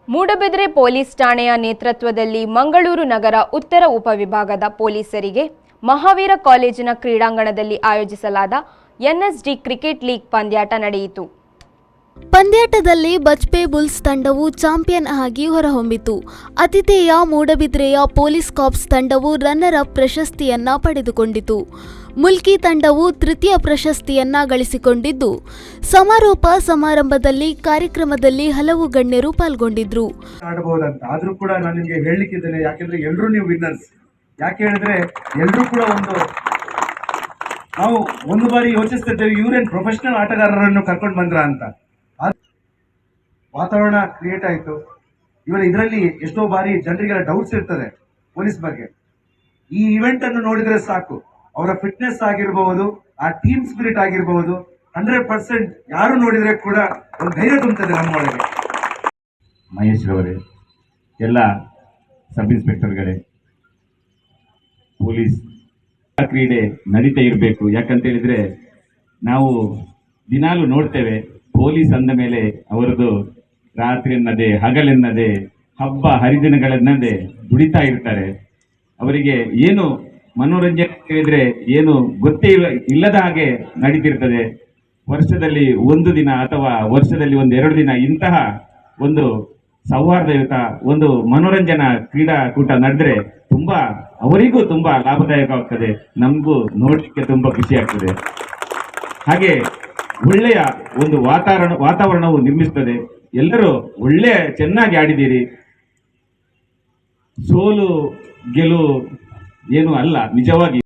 Moodbidri police ಠಾಣೆಯ ನೇತೃತ್ವದಲ್ಲಿ ಮಂಗಳೂರು ನಗರ ಉತ್ತರ ಉಪವಿಭಾಗದ ಪೊಲೀಸರಿಗೆ ಮಹಾವೀರ ಕಾಲೇಜಿನ ಕ್ರೀಡಾಂಗಣದಲ್ಲಿ ಆಯೋಜಿಸಲಾದ ಎನ್ಎಸ್ಡಿ ಕ್ರಿಕೆಟ್ ಲೀಗ್ ಪಂದ್ಯಾಟ ನಡೆಯಿತು. ಪಂದ್ಯಾಟದಲ್ಲಿ ಬಜ್ಪೆ ಬುಲ್ಸ್ ತಂಡವು ಚಾಂಪಿಯನ್ ಆಗಿ ಹೊರಹೊಮ್ಮಿತು. ಆತಿಥೇಯ ಮೂಡಬಿದ್ರೆಯ ಪೊಲೀಸ್ ಕಾರ್ಪ್ಸ್ ತಂಡವು ರನ್ನರ್ ಅಪ್ ಪ್ರಶಸ್ತಿಯನ್ನ ಪಡೆದುಕೊಂಡಿತು. ಮುಲ್ಕಿ ತಂಡವು ತೃತೀಯ ಪ್ರಶಸ್ತಿಯನ್ನ ಗಳಿಸಿಕೊಂಡಿದ್ದು, ಸಮಾರೋಪ ಸಮಾರಂಭದಲ್ಲಿ ಕಾರ್ಯಕ್ರಮದಲ್ಲಿ ಹಲವು ಗಣ್ಯರು ಪಾಲ್ಗೊಂಡಿದ್ರು. ಆದ್ರೂ ಕೂಡ ನಾನು ನಿಮಗೆ ಹೇಳಲಿಕ್ಕಿದ್ದೇನೆ, ಯಾಕೆಂದ್ರೆ ಎಲ್ಲರೂ ನೀವು ವಿನ್ನರ್ಸ್. ಯಾಕೆ ಹೇಳಿದ್ರೆ ಎಲ್ಲರೂ ಕೂಡ ನಾವು ಒಂದು ಬಾರಿ ಯೋಚಿಸ್ತಿದ್ದೇವೆ, ಇವರೇನು ಪ್ರೊಫೆಷನಲ್ ಆಟಗಾರರನ್ನು ಕರ್ಕೊಂಡು ಬಂದ್ರ ಅಂತ. ವಾತಾವರಣ ಕ್ರಿಯೇಟ್ ಆಯಿತು. ಇದರಲ್ಲಿ ಎಷ್ಟೋ ಬಾರಿ ಜನರಿಗೆಲ್ಲ ಡೌಟ್ಸ್ ಇರ್ತದೆ ಪೊಲೀಸ್ ಬಗ್ಗೆ. ಈ ಇವೆಂಟ್ ಅನ್ನು ನೋಡಿದ್ರೆ ಸಾಕು, ಅವರ ಫಿಟ್ನೆಸ್ ಆಗಿರಬಹುದು, ಆ ಟೀಮ್ ಸ್ಪಿರಿಟ್ ಆಗಿರಬಹುದು, 100% ಯಾರು ನೋಡಿದ್ರೆ ಕೂಡ ಒಂದು ಧೈರ್ಯ ತುಂಬುತ್ತದೆ ನಮ್ಮೊಳಗೆ. ಮಹೇಶ್ ರವರೇ, ಎಲ್ಲ ಸಬ್ ಇನ್ಸ್ಪೆಕ್ಟರ್ಗಳೇ, ಪೊಲೀಸ್ ಕ್ರೀಡೆ ನಡೀತಾ ಇರಬೇಕು. ಯಾಕಂತ ಹೇಳಿದ್ರೆ ನಾವು ದಿನಾಲು ನೋಡ್ತೇವೆ, ಪೊಲೀಸ್ ಅಂದ ಮೇಲೆ ಅವರದು ರಾತ್ರಿ ಎನ್ನದೆ ಹಗಲೆನ್ನದೆ ಹಬ್ಬ ಹರಿದಿನಗಳೆನ್ನದೆ ದುಡಿತಾ ಇರ್ತಾರೆ. ಅವರಿಗೆ ಏನು ಮನೋರಂಜನೆ ಹೇಳಿದ್ರೆ ಏನು ಗೊತ್ತೇ ಇಲ್ಲದ ಹಾಗೆ ನಡೀತಿರ್ತದೆ. ವರ್ಷದಲ್ಲಿ ಒಂದು ದಿನ ಅಥವಾ ವರ್ಷದಲ್ಲಿ 1-2 ದಿನ ಇಂತಹ ಒಂದು ಸೌಹಾರ್ದಯುತ ಒಂದು ಮನೋರಂಜನಾ ಕ್ರೀಡಾಕೂಟ ನಡೆದ್ರೆ ಅವರಿಗೂ ತುಂಬಾ ಲಾಭದಾಯಕವಾಗ್ತದೆ, ನಮಗೂ ನೋಡಲಿಕ್ಕೆ ತುಂಬಾ ಖುಷಿ ಆಗ್ತದೆ. ಹಾಗೆ ಒಳ್ಳೆಯ ಒಂದು ವಾತಾವರಣವು ನಿರ್ಮಿಸ್ತದೆ. ಎಲ್ಲರೂ ಚೆನ್ನಾಗಿ ಆಡಿದ್ದೀರಿ. ಸೋಲು ಗೆಲುವು ಏನು ಅಲ್ಲ, ನಿಜವಾಗಿ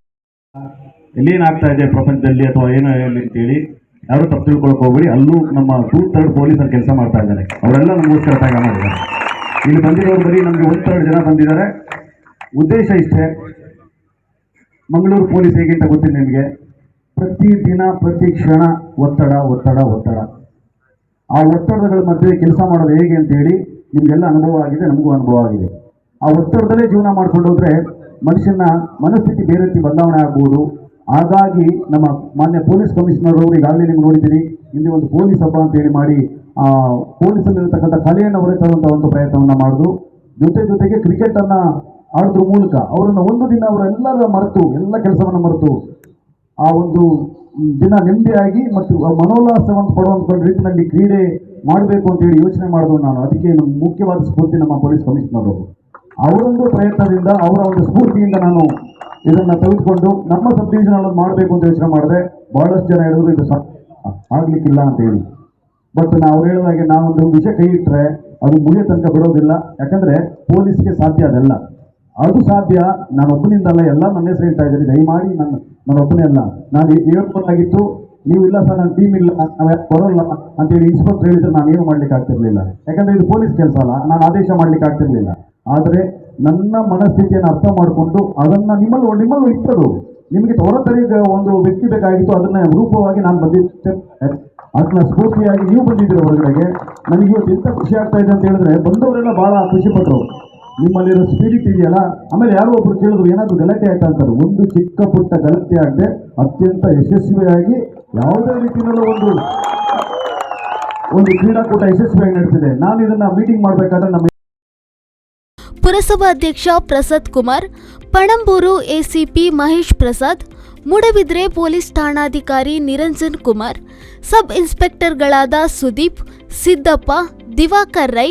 ಎಲ್ಲೇನಾಗ್ತಾ ಇದೆ ಪ್ರಪಂಚದಲ್ಲಿ ಅಥವಾ ಏನೋ ಅಂತೇಳಿ ಯಾರು ತಪ್ಪು ತಿಳ್ಕೊಳಕ್ ಹೋಗ್ಬಿಡಿ. ಅಲ್ಲೂ ನಮ್ಮ 2/3 ಪೊಲೀಸರು ಕೆಲಸ ಮಾಡ್ತಾ ಇದ್ದಾರೆ. ಅವರೆಲ್ಲ ನಮಗೋಸ್ಕರ ತ್ಯಾಗ ಮಾಡಿದ್ದಾರೆ. ಇಲ್ಲಿ ಬಂದಿರೋರು ಬರೀ ನಮಗೆ 1/3 ಜನ ಬಂದಿದ್ದಾರೆ. ಉದ್ದೇಶ ಇಷ್ಟೇ, ಮಂಗಳೂರು ಪೊಲೀಸ್ ಹೇಗೆ ಅಂತ ಗೊತ್ತಿಲ್ಲ ನಿಮಗೆ. ಪ್ರತಿ ದಿನ ಪ್ರತಿ ಕ್ಷಣ ಒತ್ತಡ ಒತ್ತಡ ಒತ್ತಡ. ಆ ಒತ್ತಡಗಳ ಮಧ್ಯೆ ಕೆಲಸ ಮಾಡೋದು ಹೇಗೆ ಅಂತೇಳಿ ನಿಮಗೆಲ್ಲ ಅನುಭವ ಆಗಿದೆ, ನಮಗೂ ಅನುಭವ ಆಗಿದೆ. ಆ ಒತ್ತಡದಲ್ಲೇ ಜೀವನ ಮಾಡ್ಕೊಂಡು ಹೋದ್ರೆ ಮನುಷ್ಯನ ಮನಸ್ಥಿತಿ ಬೇರೆ ರೀತಿ ಬದಲಾವಣೆ ಆಗ್ಬೋದು. ಹಾಗಾಗಿ ನಮ್ಮ ಮಾನ್ಯ ಪೊಲೀಸ್ ಕಮಿಷನರ್ ಅವರು ಈಗಾಗಲೇ ನಿಮ್ಗೆ ನೋಡಿದ್ದೀರಿ, ಇಲ್ಲಿ ಒಂದು ಪೊಲೀಸ್ ಹಬ್ಬ ಅಂತೇಳಿ ಮಾಡಿ ಪೊಲೀಸಲ್ಲಿರತಕ್ಕಂಥ ಕಲೆಯನ್ನು ಹೊರತರುವಂಥ ಒಂದು ಪ್ರಯತ್ನವನ್ನು ಮಾಡಿದ್ರು. ಜೊತೆಗೆ ಕ್ರಿಕೆಟನ್ನು ಆಡೋದ್ರ ಮೂಲಕ ಅವರನ್ನು ಒಂದು ದಿನ ಅವರೆಲ್ಲರ ಮರೆತು, ಎಲ್ಲ ಕೆಲಸವನ್ನು ಮರೆತು ಆ ಒಂದು ದಿನ ನೆಮ್ಮದಿಯಾಗಿ ಮತ್ತು ಮನೋಲ್ಲಾಸವನ್ನು ಪಡುವಂಥ ರೀತಿಯಲ್ಲಿ ಕ್ರೀಡೆ ಮಾಡಬೇಕು ಅಂತೇಳಿ ಯೋಚನೆ ಮಾಡಿದ್ರು ನಾನು. ಅದಕ್ಕೆ ನಮ್ಮ ಮುಖ್ಯವಾದ ಸ್ಫೂರ್ತಿ ನಮ್ಮ ಪೊಲೀಸ್ ಕಮಿಷನರ್ ಅವರು. ಅವರೊಂದು ಪ್ರಯತ್ನದಿಂದ, ಅವರ ಒಂದು ಸ್ಫೂರ್ತಿಯಿಂದ ನಾನು ಇದನ್ನು ತೆಗೆದುಕೊಂಡು ನಮ್ಮ ಸಬ್ ಡಿವಿಷನ್ ಮಾಡಬೇಕು ಅಂತ ಯೋಚನೆ ಮಾಡಿದೆ. ಬಹಳಷ್ಟು ಜನ ಹೇಳಿದ್ರು ಇದು ಆಗ್ಲಿಕ್ಕಿಲ್ಲ ಅಂತ ಹೇಳಿ. ಬಟ್ ನಾವು ಹೇಳಿದಾಗೆ ನಾವೊಂದು ವಿಷಯ ಕೈ ಇಟ್ಟರೆ ಅದು ಮುಗಿಯ ತನಕ ಬಿಡೋದಿಲ್ಲ. ಯಾಕಂದ್ರೆ ಪೊಲೀಸ್ಗೆ ಸಾಧ್ಯ ಅದೆಲ್ಲ, ಅದು ಸಾಧ್ಯ. ನಾನು ಒಬ್ಬನಿಂದಲ್ಲ, ಎಲ್ಲ ನನ್ನ ಹೆಸರು ಹೇಳ್ತಾ ಇದ್ದೀನಿ. ದಯಮಾಡಿ ನಾನು ಒಬ್ಬನೇ ಅಲ್ಲ. ನಾನು ಹೇಳ್ಬೋದಾಗಿತ್ತು, ನೀವು ಇಲ್ಲ ಸರ್ ನನ್ನ ಟೀಮ್ ಇಲ್ಲ, ನಾವು ಬರೋಲ್ಲ ಅಂತೇಳಿ ಇನ್ಸ್ಪೆಕ್ಟರ್ ಹೇಳಿದ್ರೆ ನಾನು ಏನು ಮಾಡ್ಲಿಕ್ಕೆ ಆಗ್ತಿರ್ಲಿಲ್ಲ. ಯಾಕಂದ್ರೆ ಇದು ಪೊಲೀಸ್ ಕೆಲಸ ಅಲ್ಲ, ನಾನು ಆದೇಶ ಮಾಡ್ಲಿಕ್ಕೆ ಆಗ್ತಿರ್ಲಿಲ್ಲ. ಆದರೆ ನನ್ನ ಮನಸ್ಥಿತಿಯನ್ನು ಅರ್ಥ ಮಾಡಿಕೊಂಡು ಅದನ್ನು ನಿಮ್ಮಲ್ಲಿ ಇಟ್ಟದು. ನಿಮಗೆ ಹೊರತರಿಗೆ ಒಂದು ವ್ಯಕ್ತಿ ಬೇಕಾಗಿತ್ತು, ಅದನ್ನ ರೂಪವಾಗಿ ನಾನು ಬಂದಿದ್ದೆ. ಅದನ್ನ ಸ್ಫೂರ್ತಿಯಾಗಿ ನೀವು ಬಂದಿದ್ದೀರ ಹೊರಗಡೆಗೆ. ನನಗೆ ಇವತ್ತು ಎಂತ ಖುಷಿ ಆಗ್ತಾ ಇದೆ ಅಂತ ಹೇಳಿದ್ರೆ, ಬಂದವರೆಲ್ಲ ಬಹಳ ಖುಷಿ ಪಟ್ಟರು. ನಿಮ್ಮಲ್ಲಿರೋ ಸ್ಪಿರಿಟ್ ಇದೆಯಲ್ಲ. ಆಮೇಲೆ ಯಾರೋ ಒಬ್ರು ಕೇಳಿದ್ರು, ಏನಾದರೂ ಗಲಾಟೆ ಆಯ್ತಾ ಅಂತಾರೆ. ಒಂದು ಚಿಕ್ಕ ಪುಟ್ಟ ಗಲಾಟೆ ಆಗದೆ ಅತ್ಯಂತ ಯಶಸ್ವಿಯಾಗಿ ಯಾವುದೇ ರೀತಿಯಲ್ಲೂ ಒಂದು ಕ್ರೀಡಾಕೂಟ ಯಶಸ್ವಿಯಾಗಿ ನಡೆಸಿದೆ. ನಾನು ಇದನ್ನ ಮೀಟಿಂಗ್ ಮಾಡಬೇಕಾದ್ರೆ ನಮ್ಮ ಪುರಸಭಾಧ್ಯಕ್ಷ ಪ್ರಸಾದ್ ಕುಮಾರ್, ಪಣಂಬೂರು ಎಸಿಪಿ ಮಹೇಶ್ ಪ್ರಸಾದ್, ಮೂಡಬಿದ್ರೆ ಪೊಲೀಸ್ ಠಾಣಾಧಿಕಾರಿ ನಿರಂಜನ್ ಕುಮಾರ್, ಸಬ್ ಇನ್ಸ್ಪೆಕ್ಟರ್ಗಳಾದ ಸುದೀಪ್, ಸಿದ್ದಪ್ಪ, ದಿವಾಕರ್ ರೈ,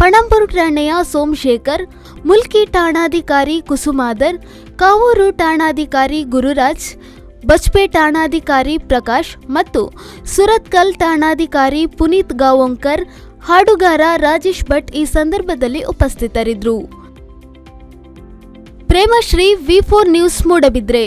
ಪಣಂಬೂರು ಠಾಣೆಯ ಸೋಮಶೇಖರ್, ಮುಲ್ಕಿ ಠಾಣಾಧಿಕಾರಿ ಕುಸುಮಾದರ್, ಕಾವೂರು ಠಾಣಾಧಿಕಾರಿ ಗುರುರಾಜ್, ಬಜ್ಪೆ ಠಾಣಾಧಿಕಾರಿ ಪ್ರಕಾಶ್ ಮತ್ತು ಸುರತ್ಕಲ್ ಠಾಣಾಧಿಕಾರಿ ಪುನೀತ್ ಗಾವೋಂಕರ್, ಹಾಡುಗಾರ ರಾಜೇಶ್ ಭಟ್ ಈ ಸಂದರ್ಭದಲ್ಲಿ ಉಪಸ್ಥಿತರಿದ್ದರು. Premashree, V4 news, Moodbidri.